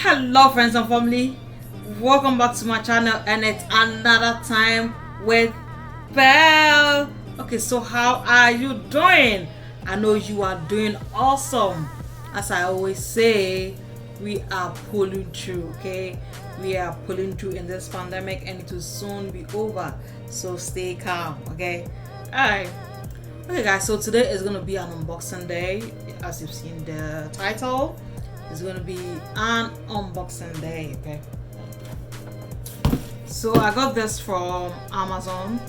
Hello friends and family, welcome back to my channel, and it's another time with BEL. Okay, so how are you doing? I know you are doing awesome. As I always say, we are pulling through. Okay, we are pulling through in this pandemic, and it will soon be over, so stay calm. Okay, all right. Okay guys, so today is going to be an unboxing day. As you've seen the title, it's going to be an unboxing day. Okay, so I got this from Amazon,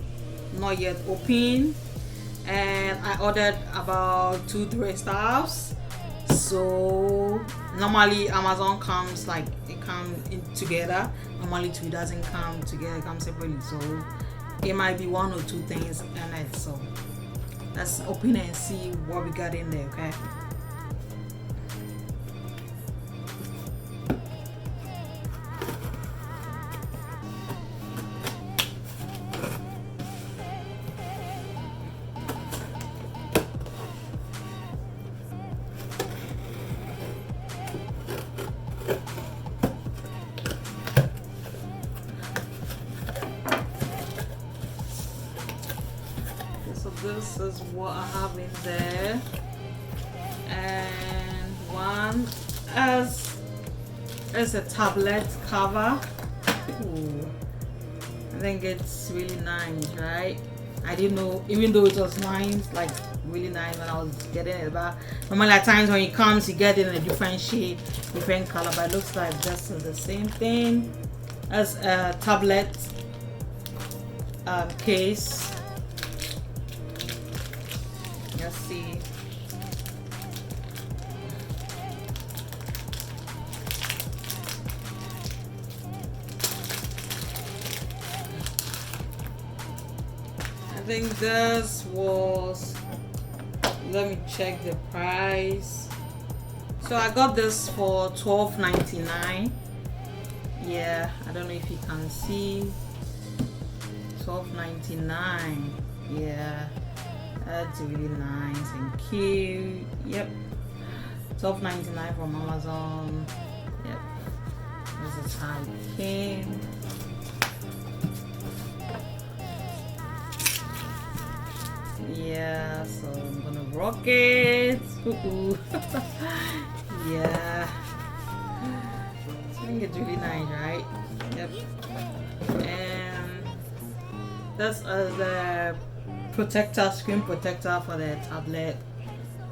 not yet open, and I ordered about 2-3 stuffs. So normally Amazon comes like it comes in together. Normally it doesn't come together, it comes separately, so it might be 1 or 2 things in it. So let's open it and see what we got in there. Okay, so this is what I have in there, and one is a tablet cover. Ooh, I think it's really nice, right? I didn't know, even though it was nice, like really nice when I was getting it, but normally at times when it comes you get it in a different shade, different color, but it looks like this is the same thing as a tablet case. Let's see. I think this was, let me check the price. So I got this for $12.99. Yeah, I don't know if you can see. $12.99. Yeah, that's really nice and cute. Yep, $12.99 from Amazon. Yep, this is how it came. Yeah, so I'm gonna rock it. Yeah, I think it's really nice, right? Yep. And that's the protector, screen protector for the tablet.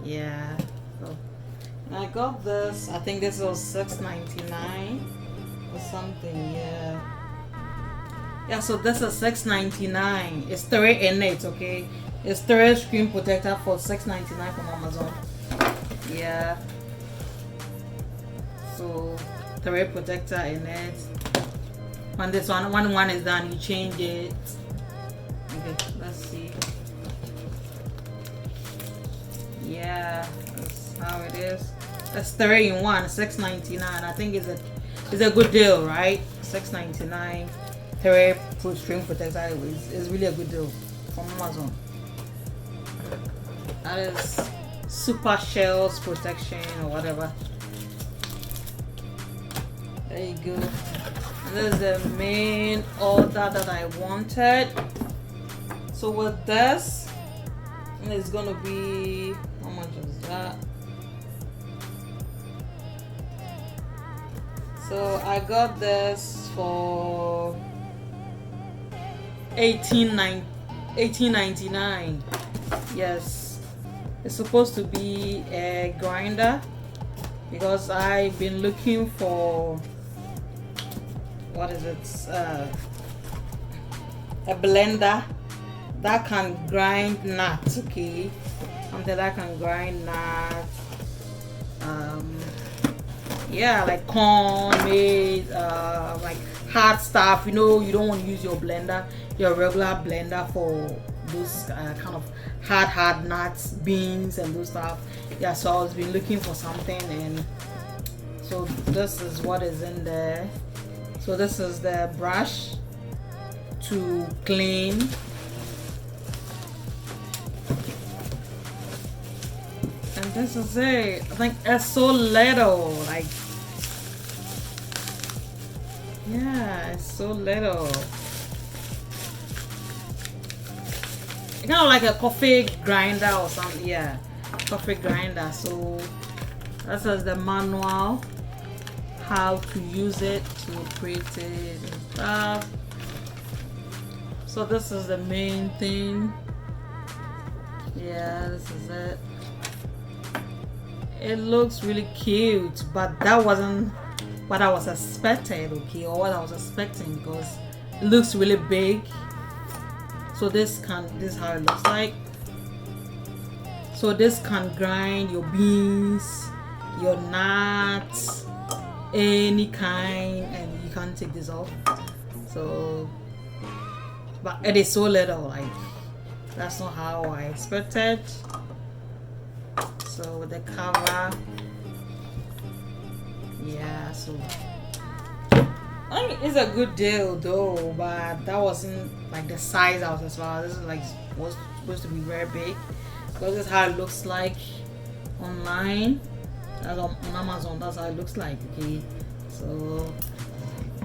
Yeah, so I got this, I think this was $6.99 or something. Yeah, so this is $6.99. It's 3 in it. Okay, it's 3 screen protector for $6.99 from Amazon. Yeah, so 3 protector in it. When this one is done, you change it. Okay, let's see. Yeah, that's how it is. That's 3 in 1, $6.99. I think it's a good deal, right? $6.99, 3 full screen protector is really a good deal from Amazon. That is super shells protection or whatever. There you go. And this is the main order that I wanted. So with this, it's gonna be, how much is that? So I got this for $18.99. Yes, it's supposed to be a grinder, because I've been looking for, what is it, a blender that can grind nuts. Okay, something that can grind nuts, yeah, like corn, maize, like hard stuff. You know, you don't want to use your regular blender for those kind of hard nuts, beans and those stuff. Yeah, so I've been looking for something, and so this is what is in there. So this is the brush to clean. And this is it. I think it's so little, like Yeah, it's so little. It's kind of like a coffee grinder or something. Yeah, coffee grinder. So that is the manual, how to use it to operate it and stuff. So this is the main thing. Yeah, this is it. It looks really cute, but that wasn't what I was expecting, okay, or what I was expecting, because it looks really big. So this is how it looks like. So this can grind your beans, your nuts, any kind, and you can't take this off. So, but it is so little, like that's not how I expected. So with the cover, yeah, so I mean, it's a good deal though, but that wasn't like the size I was expecting. This is like was supposed to be very big, because this is how it looks like online. That's on Amazon. That's how it looks like. Okay, so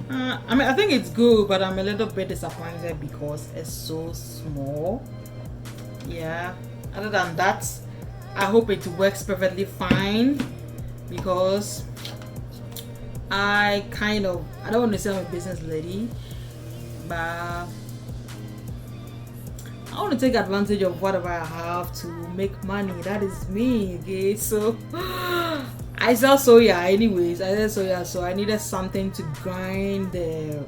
I mean, I think it's good, but I'm a little bit disappointed because it's so small. Yeah. Other than that, I hope it works perfectly fine, because I don't want to say I'm a business lady, but I want to take advantage of whatever I have to make money. That is me, okay? So I sell soya anyways. I sell soya, so I needed something to grind the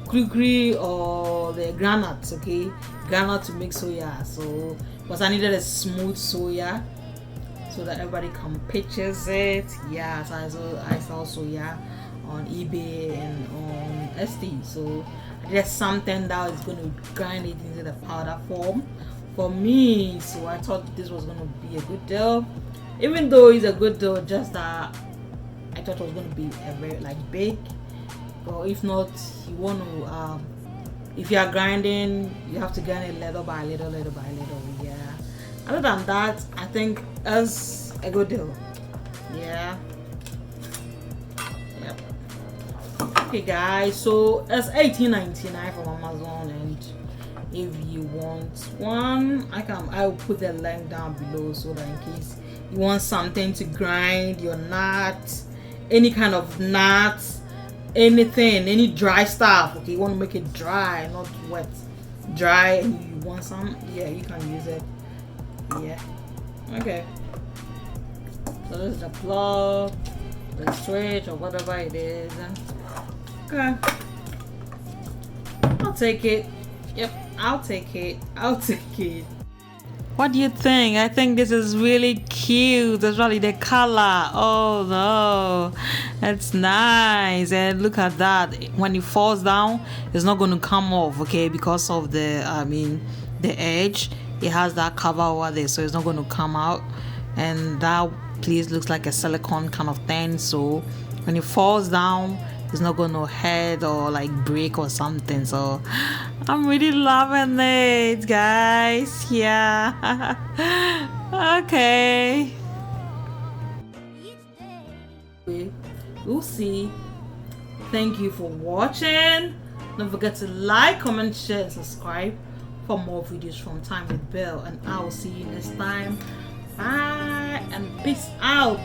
kukri or the granuts, okay? Granite to make soya. So because I needed a smooth soya so that everybody can purchase it. Yeah, so I sell soya on eBay and on Etsy. So I needed something that is going to grind it into the powder form for me. So I thought this was going to be a good deal, even though it's a good deal, just that I thought it was going to be a very big. Or if not, you want to if you are grinding, you have to grind it little by little, little by little. Yeah. Other than that, I think it's a good deal. Yeah. Yep. Okay, guys. So it's $18.99 from Amazon, and if you want one, I'll put the link down below, so that in case you want something to grind your nuts, any kind of nuts, anything, any dry stuff, okay, you want to make it dry, not wet, dry, and you want some, yeah, you can use it. Yeah. Okay, so this is the plug, the switch, or whatever it is. Okay, I'll take it. Yep, I'll take it. What do you think? I think this is really cute, especially the color. Oh no, that's nice. And look at that. When it falls down, it's not going to come off, okay, because of the edge. It has that cover over there, so it's not going to come out. And that place looks like a silicone kind of thing, so when it falls down, it's not going to hurt or break or something. So I'm really loving it, guys. Yeah. Okay, we'll see. Thank you for watching. Don't forget to like, comment, share, and subscribe for more videos from Time with BEL, and I will see you next time. Bye and peace out.